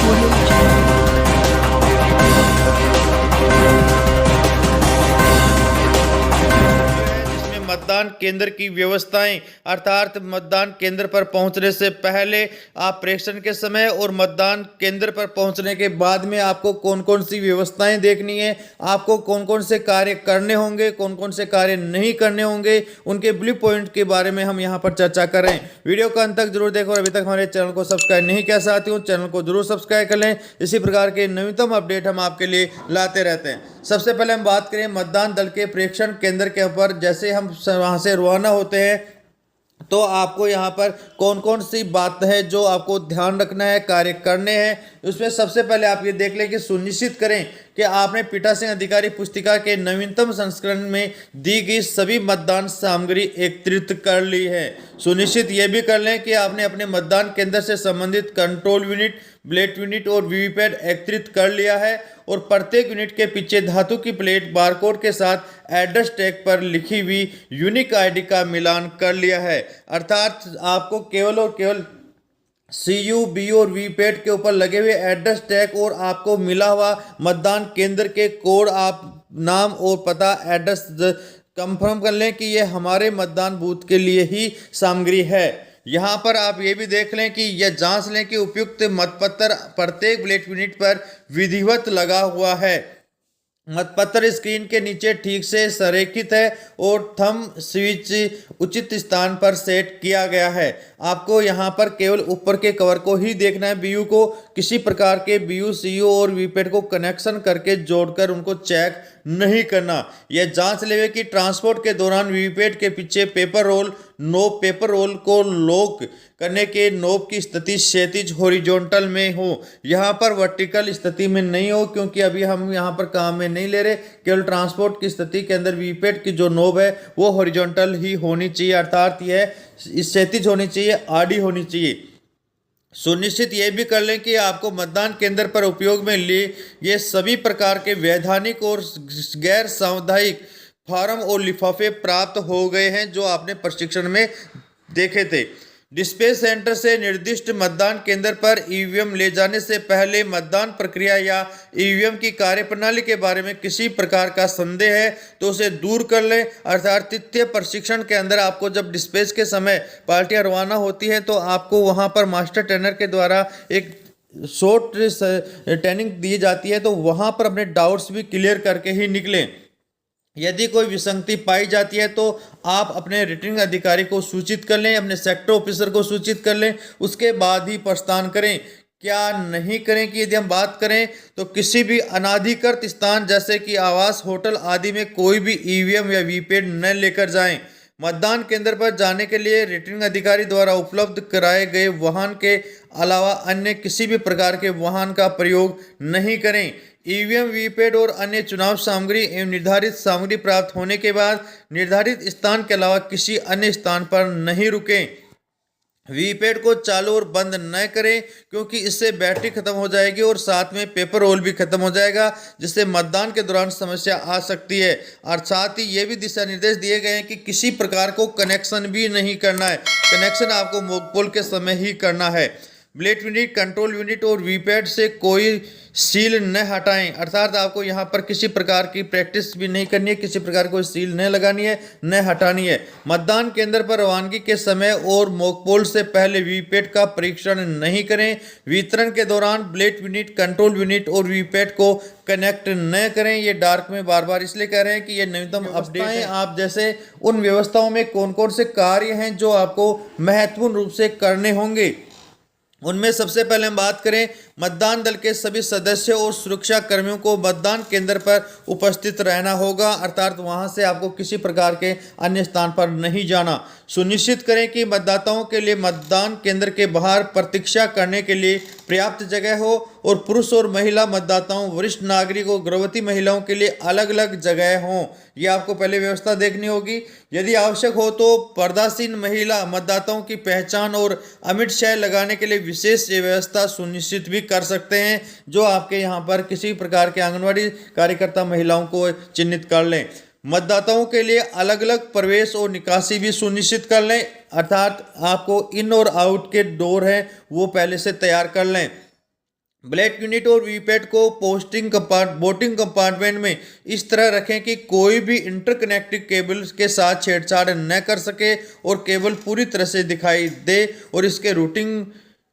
Audio Jungle. जिसमें मतदान केंद्र की व्यवस्थाएं अर्थात मतदान केंद्र पर पहुंचने से पहले आप प्रेक्षण के समय और मतदान केंद्र पर पहुंचने के बाद में आपको कौन कौन सी व्यवस्थाएं देखनी है, आपको कौन कौन से कार्य करने होंगे, कौन कौन से कार्य नहीं करने होंगे, उनके ब्लू पॉइंट के बारे में हम यहां पर चर्चा कर रहे हैं। वीडियो को अंत तक जरूर देखो और अभी तक हमारे चैनल को सब्सक्राइब नहीं किया साथियों, चैनल को जरूर सब्सक्राइब कर लें। इसी प्रकार के नवीनतम अपडेट हम आपके लिए लाते रहते हैं। सबसे पहले हम बात करें मतदान दल के प्रेक्षण केंद्र के ऊपर। जैसे हम वहां से रवाना होते हैं तो आपको यहाँ पर कौन कौन सी बात है जो आपको ध्यान रखना है, कार्य करने हैं। उसमें सबसे पहले आप ये देख लें कि सुनिश्चित करें कि आपने पीठासीन अधिकारी पुस्तिका के नवीनतम संस्करण में दी गई सभी मतदान सामग्री एकत्रित कर ली है। सुनिश्चित ये भी कर लें कि आपने अपने मतदान केंद्र से संबंधित कंट्रोल यूनिट, ब्लेट यूनिट और वीवीपैट एकत्रित कर लिया है और प्रत्येक यूनिट के पीछे धातु की प्लेट बारकोड के साथ एड्रेस टैग पर लिखी हुई यूनिक आईडी का मिलान कर लिया है। अर्थात आपको केवल और केवल CU, BU और वीपैट के ऊपर लगे हुए एड्रेस टैग और आपको मिला हुआ मतदान केंद्र के कोड, आप नाम और पता एड्रेस कंफर्म कर लें कि ये हमारे मतदान बूथ के लिए ही सामग्री है। यहाँ पर आप ये भी देख लें कि यह जांच लें कि उपयुक्त मतपत्र प्रत्येक ब्लेट यूनिट पर विधिवत लगा हुआ है। मतपत्र स्क्रीन के नीचे ठीक से संरेखित है और थंब स्विच उचित स्थान पर सेट किया गया है। आपको यहाँ पर केवल ऊपर के कवर को ही देखना है। BU को किसी प्रकार के BU, CU और वीपैट को कनेक्शन करके जोड़कर उनको चेक नहीं करना। यह जांच लेवे कि ट्रांसपोर्ट के दौरान वीपैट के पीछे paper roll knob, paper roll को लॉक करने के नोब की स्थिति क्षैतिज हॉरिजॉन्टल में हो, यहाँ पर वर्टिकल स्थिति में नहीं हो, क्योंकि अभी हम यहाँ पर काम में नहीं ले रहे। केवल ट्रांसपोर्ट की स्थिति के अंदर वीपैट की जो नोब है वो हॉरिजॉन्टल ही होनी चाहिए, अर्थात यह क्षैतिज होनी चाहिए, आड़ी होनी चाहिए। सुनिश्चित ये भी कर लें कि आपको मतदान केंद्र पर उपयोग में लिए ये सभी प्रकार के वैधानिक और गैर सामुदायिक फार्म और लिफाफे प्राप्त हो गए हैं जो आपने प्रशिक्षण में देखे थे। डिस्पैच सेंटर से निर्दिष्ट मतदान केंद्र पर ईवीएम ले जाने से पहले मतदान प्रक्रिया या ईवीएम की कार्यप्रणाली के बारे में किसी प्रकार का संदेह है तो उसे दूर कर लें। अर्थात तृतीय प्रशिक्षण के अंदर आपको जब डिस्पैच के समय पार्टियां रवाना होती हैं तो आपको वहां पर मास्टर ट्रेनर के द्वारा एक शॉर्ट ट्रेनिंग दी जाती है, तो वहां पर अपने डाउट्स भी क्लियर करके ही निकलें। यदि कोई विसंगति पाई जाती है तो आप अपने रिटर्निंग अधिकारी को सूचित कर लें, अपने सेक्टर ऑफिसर को सूचित कर लें, उसके बाद ही प्रस्थान करें। क्या नहीं करें कि यदि हम बात करें तो किसी भी अनाधिकृत स्थान जैसे कि आवास, होटल आदि में कोई भी ईवीएम या वीपैट न लेकर जाएं। मतदान केंद्र पर जाने के लिए रिटर्निंग अधिकारी द्वारा उपलब्ध कराए गए वाहन के अलावा अन्य किसी भी प्रकार के वाहन का प्रयोग नहीं करें। ईवीएम, वीपैट और अन्य चुनाव सामग्री एवं निर्धारित सामग्री प्राप्त होने के बाद निर्धारित स्थान के अलावा किसी अन्य स्थान पर नहीं रुकें। वीपैट को चालू और बंद न करें क्योंकि इससे बैटरी खत्म हो जाएगी और साथ में पेपर रोल भी खत्म हो जाएगा, जिससे मतदान के दौरान समस्या आ सकती है। और साथ ही ये भी दिशा निर्देश दिए गए हैं कि किसी प्रकार को कनेक्शन भी नहीं करना है। कनेक्शन आपको मॉक पोल के समय ही करना है। ब्लेट यूनिट, कंट्रोल यूनिट और वीपैट से कोई सील न हटाएं, अर्थात आपको यहाँ पर किसी प्रकार की प्रैक्टिस भी नहीं करनी है, किसी प्रकार कोई सील न लगानी है, न हटानी है। मतदान केंद्र पर रवानगी के समय और मॉकपोल से पहले वीपैट का परीक्षण नहीं करें। वितरण के दौरान ब्लेट यूनिट, कंट्रोल यूनिट और वीपैट को कनेक्ट न करें। ये डार्क में बार बार इसलिए कह रहे हैं कि ये नवीनतम अपडेट है। आप जैसे उन व्यवस्थाओं में कौन कौन से कार्य हैं जो आपको महत्वपूर्ण रूप से करने होंगे, उनमें सबसे पहले हम बात करें मतदान दल के सभी सदस्यों और सुरक्षा कर्मियों को मतदान केंद्र पर उपस्थित रहना होगा, अर्थात वहां से आपको किसी प्रकार के अन्य स्थान पर नहीं जाना। सुनिश्चित करें कि मतदाताओं के लिए मतदान केंद्र के बाहर प्रतीक्षा करने के लिए पर्याप्त जगह हो और पुरुष और महिला मतदाताओं, वरिष्ठ नागरिकों, गर्भवती महिलाओं के लिए अलग अलग जगह हों। यह आपको पहले व्यवस्था देखनी होगी। यदि आवश्यक हो तो पर्दासीन महिला मतदाताओं की पहचान और अमिट शाह लगाने के लिए विशेष व्यवस्था सुनिश्चित भी कर सकते हैं, जो आपके यहाँ पर किसी प्रकार के आंगनवाड़ी कार्यकर्ता महिलाओं को चिन्हित कर लें। मतदाताओं के लिए अलग अलग प्रवेश और निकासी भी सुनिश्चित कर लें, अर्थात आपको इन और आउट के डोर हैं वो पहले से तैयार कर लें। ब्लैक यूनिट और वीपैट को वोटिंग कंपार्टमेंट में इस तरह रखें कि कोई भी इंटरकनेक्टेड केबल के साथ छेड़छाड़ न कर सके और केबल पूरी तरह से दिखाई दे, और इसके रूटिंग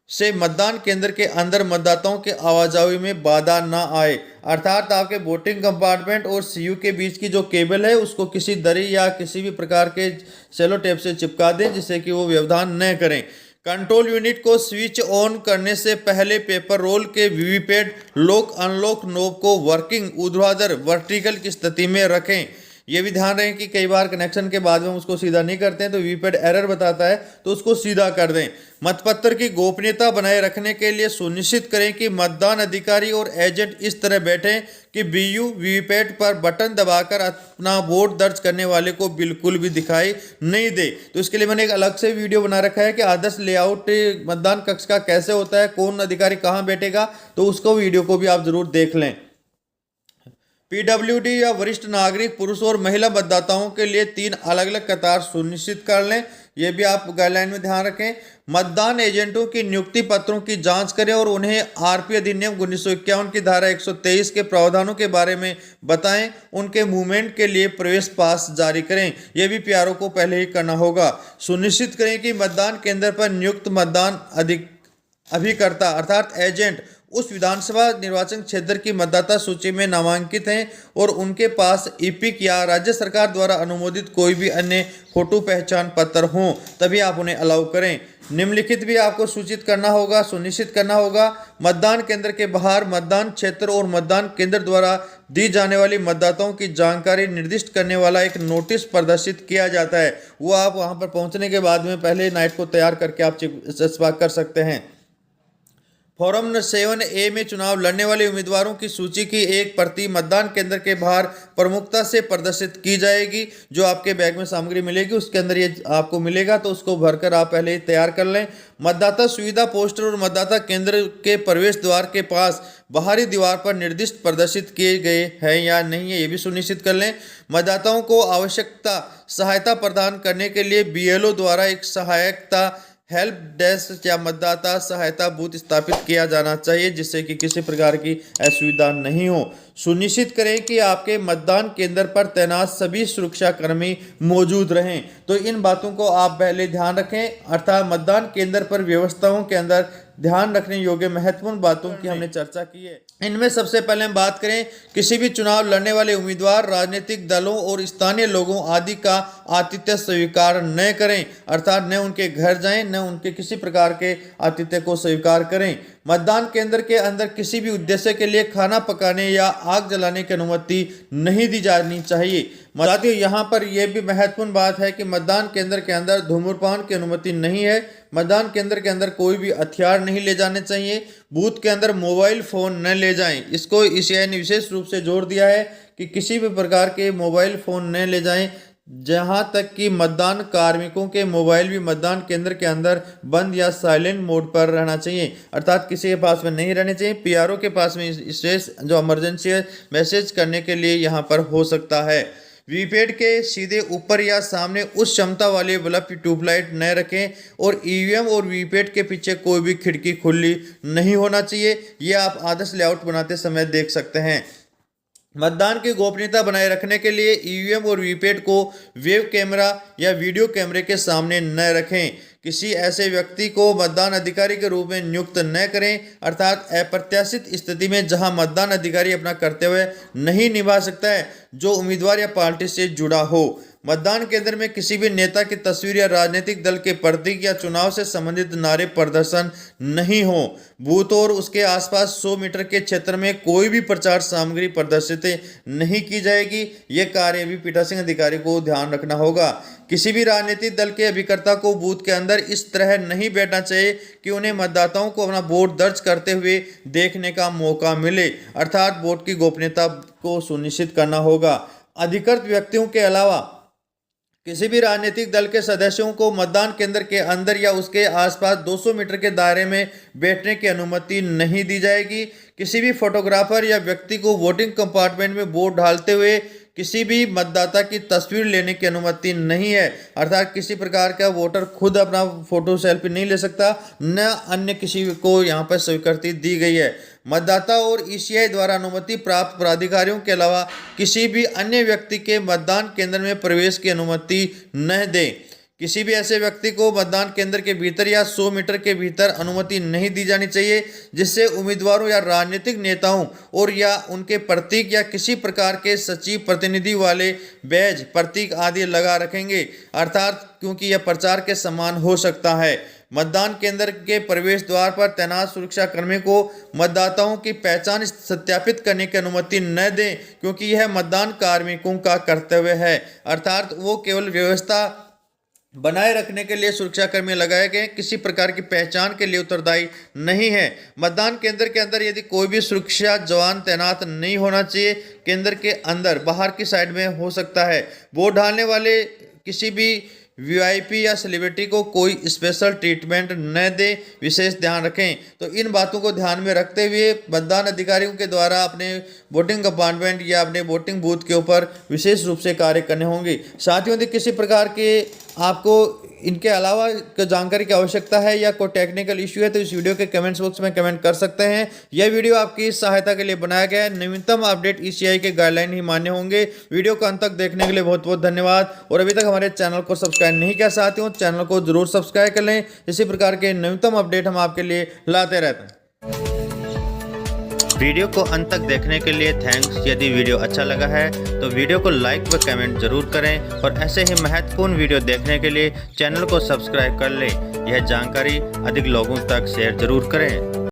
से मतदान केंद्र के अंदर मतदाताओं के आवाजाही में बाधा ना आए। अर्थात आपके वोटिंग कंपार्टमेंट और सीयू के बीच की जो केबल है उसको किसी दरी या किसी भी प्रकार के सेलो टेप से चिपका दें, जिससे कि वो व्यवधान न करें। कंट्रोल यूनिट को स्विच ऑन करने से पहले पेपर रोल के वीवीपैट लॉक अनलॉक नोब को वर्किंग ऊर्ध्वाधर वर्टिकल की स्थिति में रखें। ये भी ध्यान रखें कि कई बार कनेक्शन के बाद में हम उसको सीधा नहीं करते हैं तो वीवीपैट एरर बताता है, तो उसको सीधा कर दें। मतपत्र की गोपनीयता बनाए रखने के लिए सुनिश्चित करें कि मतदान अधिकारी और एजेंट इस तरह बैठें कि बीयू वीवीपैट पर बटन दबाकर अपना वोट दर्ज करने वाले को बिल्कुल भी दिखाई नहीं दे। तो इसके लिए मैंने एक अलग से वीडियो बना रखा है कि आदर्श लेआउट मतदान कक्ष का कैसे होता है, कौन अधिकारी कहाँ बैठेगा, तो उसको वीडियो को भी आप जरूर देख लें। पीडब्ल्यूडी या वरिष्ठ नागरिक पुरुष और महिला मतदाताओं के लिए 3 अलग अलग कतार सुनिश्चित कर लें। यह भी आप गाइडलाइन में ध्यान रखें। मतदान एजेंटों की नियुक्ति पत्रों की जांच करें और उन्हें आरपी अधिनियम 1951 की धारा 123 के प्रावधानों के बारे में बताएं। उनके मूवमेंट के लिए प्रवेश पास जारी करें। यह भी पीआरओ को पहले ही करना होगा। सुनिश्चित करें कि मतदान केंद्र पर नियुक्त मतदान अभिकर्ता अर्थात एजेंट उस विधानसभा निर्वाचन क्षेत्र की मतदाता सूची में नामांकित हैं और उनके पास ईपिक या राज्य सरकार द्वारा अनुमोदित कोई भी अन्य फोटो पहचान पत्र हों, तभी आप उन्हें अलाउ करें। निम्नलिखित भी आपको सुनिश्चित करना होगा। मतदान केंद्र के बाहर मतदान क्षेत्र और मतदान केंद्र द्वारा दी जाने वाली मतदाताओं की जानकारी निर्दिष्ट करने वाला एक नोटिस प्रदर्शित किया जाता है। वो आप वहां पर पहुंचने के बाद में पहले नाइट को तैयार करके आप चस्पा कर सकते हैं। फॉर्म 7A में चुनाव लड़ने वाले उम्मीदवारों की सूची की एक प्रति मतदान केंद्र के बाहर प्रमुखता से प्रदर्शित की जाएगी। जो आपके बैग में सामग्री मिलेगी उसके अंदर ये आपको मिलेगा, तो उसको भरकर आप पहले ही तैयार कर लें। मतदाता सुविधा पोस्टर और मतदाता केंद्र के प्रवेश द्वार के पास बाहरी दीवार पर निर्दिष्ट प्रदर्शित किए गए हैं या नहीं है, ये भी सुनिश्चित कर लें। मतदाताओं को आवश्यकता सहायता प्रदान करने के लिए बीएलओ द्वारा एक सहायता हेल्प डेस्क या मतदाता सहायता बूथ स्थापित किया जाना चाहिए, जिससे कि किसी प्रकार की असुविधा नहीं हो। सुनिश्चित करें कि आपके मतदान केंद्र पर तैनात सभी सुरक्षाकर्मी मौजूद रहें। तो इन बातों को आप पहले ध्यान रखें। अर्थात मतदान केंद्र पर व्यवस्थाओं के अंदर ध्यान रखने योग्य महत्वपूर्ण बातों की हमने चर्चा की है। इनमें सबसे पहले हम बात करें, किसी भी चुनाव लड़ने वाले उम्मीदवार राजनीतिक दलों और स्थानीय लोगों आदि का आतिथ्य स्वीकार न करें। अर्थात न उनके घर जाएं, न उनके किसी प्रकार के आतिथ्य को स्वीकार करें। मतदान केंद्र के अंदर किसी भी उद्देश्य के लिए खाना पकाने या आग जलाने की अनुमति नहीं दी जानी चाहिए। साथियों, यहाँ पर यह भी महत्वपूर्ण बात है कि मतदान केंद्र के अंदर धूम्रपान की अनुमति नहीं है। मतदान केंद्र के अंदर कोई भी हथियार नहीं ले जाने चाहिए। बूथ के अंदर मोबाइल फ़ोन न ले जाएं। इसको ईसीआई ने विशेष रूप से जोर दिया है कि किसी भी प्रकार के मोबाइल फ़ोन न ले जाएं। जहां तक कि मतदान कार्मिकों के मोबाइल भी मतदान केंद्र के अंदर बंद या साइलेंट मोड पर रहना चाहिए, अर्थात किसी के पास में नहीं रहने चाहिए। पीआरओ के पास में विशेष जो इमरजेंसी है मैसेज करने के लिए यहां पर हो सकता है। वीवीपैट के सीधे ऊपर या सामने उच्च क्षमता वाले बल्ब की ट्यूबलाइट न रखें और ईवीएम और वीवीपैट के पीछे कोई भी खिड़की खुली नहीं होना चाहिए। ये आप आदर्श लेआउट बनाते समय देख सकते हैं। मतदान की गोपनीयता बनाए रखने के लिए ईवीएम और वीवीपैट को वेब कैमरा या वीडियो कैमरे के सामने न रखें। किसी ऐसे व्यक्ति को मतदान अधिकारी के रूप में नियुक्त न करें, अर्थात अप्रत्याशित स्थिति में जहां मतदान अधिकारी अपना कर्तव्य नहीं निभा सकता है, जो उम्मीदवार या पार्टी से जुड़ा हो। मतदान केंद्र में किसी भी नेता की तस्वीर या राजनीतिक दल के प्रतीक या चुनाव से संबंधित नारे प्रदर्शन नहीं हो। बूथ और उसके आसपास 100 मीटर के क्षेत्र में कोई भी प्रचार सामग्री प्रदर्शित नहीं की जाएगी। ये कार्य भी पीठासीन अधिकारी को ध्यान रखना होगा। किसी भी राजनीतिक दल के अभिकर्ता को बूथ के अंदर इस तरह नहीं बैठना चाहिए कि उन्हें मतदाताओं को अपना वोट दर्ज करते हुए देखने का मौका मिले, अर्थात वोट की गोपनीयता को सुनिश्चित करना होगा। अधिकृत व्यक्तियों के अलावा किसी भी राजनीतिक दल के सदस्यों को मतदान केंद्र के अंदर या उसके आसपास 200 मीटर के दायरे में बैठने की अनुमति नहीं दी जाएगी। किसी भी फोटोग्राफर या व्यक्ति को वोटिंग कंपार्टमेंट में वोट डालते हुए किसी भी मतदाता की तस्वीर लेने की अनुमति नहीं है, अर्थात किसी प्रकार का वोटर खुद अपना फोटो सेल्फी नहीं ले सकता, न अन्य किसी को यहाँ पर स्वीकृति दी गई है। मतदाता और ईसीआई द्वारा अनुमति प्राप्त प्राधिकारियों के अलावा किसी भी अन्य व्यक्ति के मतदान केंद्र में प्रवेश की अनुमति न दें। किसी भी ऐसे व्यक्ति को मतदान केंद्र के भीतर या 100 मीटर के भीतर अनुमति नहीं दी जानी चाहिए जिससे उम्मीदवारों या राजनीतिक नेताओं और या उनके प्रतीक या किसी प्रकार के सचिव प्रतिनिधि वाले बैज प्रतीक आदि लगा रखेंगे, अर्थात क्योंकि यह प्रचार के समान हो सकता है। मतदान केंद्र के प्रवेश द्वार पर तैनात सुरक्षा कर्मी को मतदाताओं की पहचान सत्यापित करने की अनुमति न दें, क्योंकि यह मतदान कार्मिकों का कर्तव्य है, अर्थात वो केवल व्यवस्था बनाए रखने के लिए सुरक्षाकर्मी लगाए गए, किसी प्रकार की पहचान के लिए उत्तरदायी नहीं है। मतदान केंद्र के अंदर यदि कोई भी सुरक्षा जवान तैनात नहीं होना चाहिए, केंद्र के अंदर बाहर की साइड में हो सकता है। वोट डालने वाले किसी भी वीआईपी या सेलिब्रिटी को कोई स्पेशल ट्रीटमेंट न दे, विशेष ध्यान रखें। तो इन बातों को ध्यान में रखते हुए मतदान अधिकारियों के द्वारा अपने वोटिंग कंपार्टमेंट या अपने वोटिंग बूथ के ऊपर विशेष रूप से कार्य करने होंगे। साथ ही यदि किसी प्रकार के आपको इनके अलावा जानकारी की आवश्यकता है या कोई टेक्निकल इश्यू है तो इस वीडियो के कमेंट्स बॉक्स में कमेंट कर सकते हैं। यह वीडियो आपकी सहायता के लिए बनाया गया है। नवीनतम अपडेट ईसीआई के गाइडलाइन ही मान्य होंगे। वीडियो को अंत तक देखने के लिए बहुत बहुत धन्यवाद। और अभी तक हमारे चैनल को सब्सक्राइब नहीं किया साथियों, चैनल को जरूर सब्सक्राइब कर लें। इसी प्रकार के नवीनतम अपडेट हम आपके लिए लाते रहते हैं। वीडियो को अंत तक देखने के लिए थैंक्स। यदि वीडियो अच्छा लगा है तो वीडियो को लाइक व कमेंट जरूर करें और ऐसे ही महत्वपूर्ण वीडियो देखने के लिए चैनल को सब्सक्राइब कर लें। यह जानकारी अधिक लोगों तक शेयर जरूर करें।